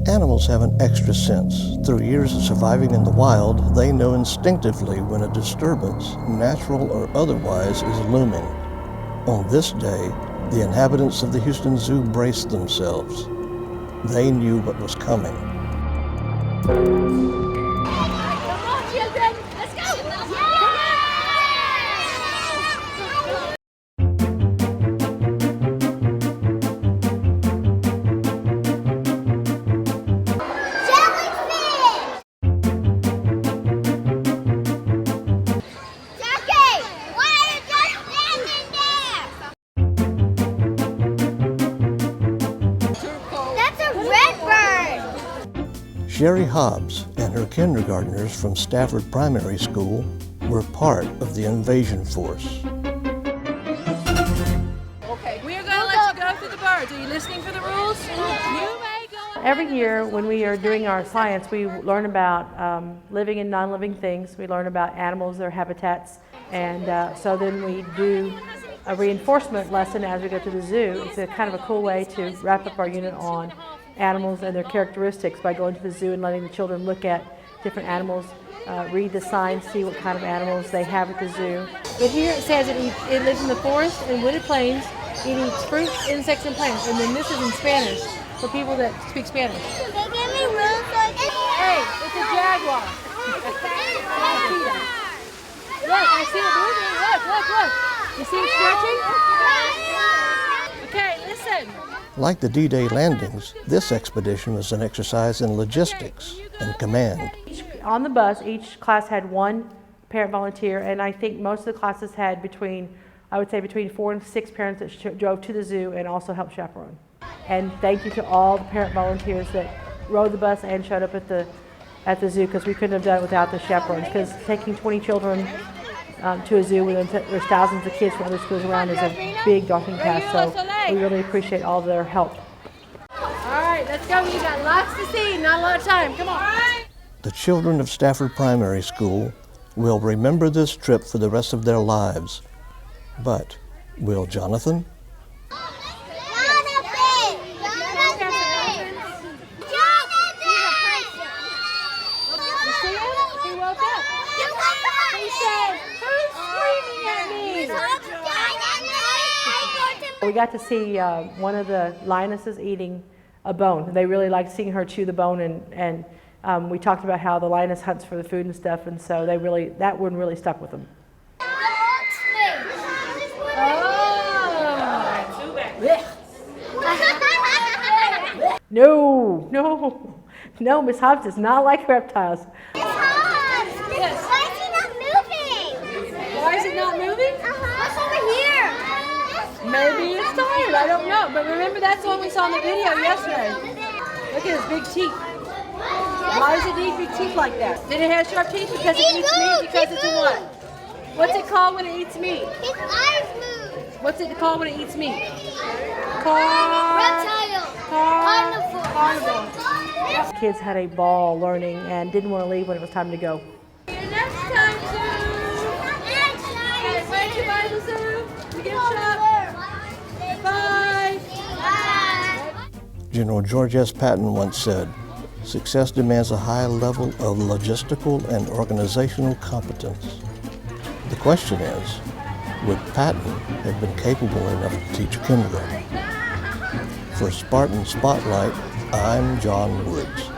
Animals have an extra sense. Through years of surviving in the wild, they know instinctively when a disturbance, natural or otherwise, is looming. On this day, the inhabitants of the Houston Zoo braced themselves. They knew what was coming. Come on, children! Let's go! Sherry Hobbs and her kindergartners from Stafford Primary School were part of the invasion force. Okay, we are going to let you go through the birds. Are you listening for the rules? You may go. Every year when we are doing our science, we learn about living and non-living things. We learn about animals, their habitats, and so then we do a reinforcement lesson as we go to the zoo. It's a kind of a cool way to wrap up our unit on animals and their characteristics by going to the zoo and letting the children look at different animals, read the signs, see what kind of animals they have at the zoo. But here it says it lives in the forest and wooded plains. It eats fruits, insects, and plants. And then this is in Spanish for people that speak Spanish. Hey, it's a jaguar. Look, I see it moving. Look. You see it stretching? Okay, listen. Like the D-Day landings, this expedition was an exercise in logistics and command. On the bus, each class had one parent volunteer, and I think most of the classes had between 4 and 6 parents that drove to the zoo and also helped chaperone. And thank you to all the parent volunteers that rode the bus and showed up at the zoo, because we couldn't have done it without the chaperones, because taking 20 children to a zoo when there's thousands of kids from other schools around is a big daunting task, so we really appreciate all of their help. All right, let's go. You got lots to see, not a lot of time. Come on. The children of Stafford Primary School will remember this trip for the rest of their lives. But will Jonathan? We got to see one of the lionesses eating a bone. They really liked seeing her chew the bone, and we talked about how the lioness hunts for the food and stuff, and so that one really stuck with them. Oh. No, Miss Hobbs does not like reptiles. Miss Hobbs! Yes. Why is he not moving? Why is it not moving? What's over here? Maybe it's tired, I don't know. But remember, that's the one we saw in the video yesterday. Look at his big teeth. Why does it need big teeth like that? Did it have sharp teeth because it eats meat? Because it's a what? What's it called when it eats meat? His eyes move. What's it called when it eats meat? Reptile. Carnivore. Kids had a ball learning and didn't want to leave when it was time to go. See you next time, Zoo. Thank you, by the zoo. You get shot. Bye. General George S. Patton once said, "Success demands a high level of logistical and organizational competence." The question is, would Patton have been capable enough to teach a kindergarten? For Spartan Spotlight, I'm John Woods.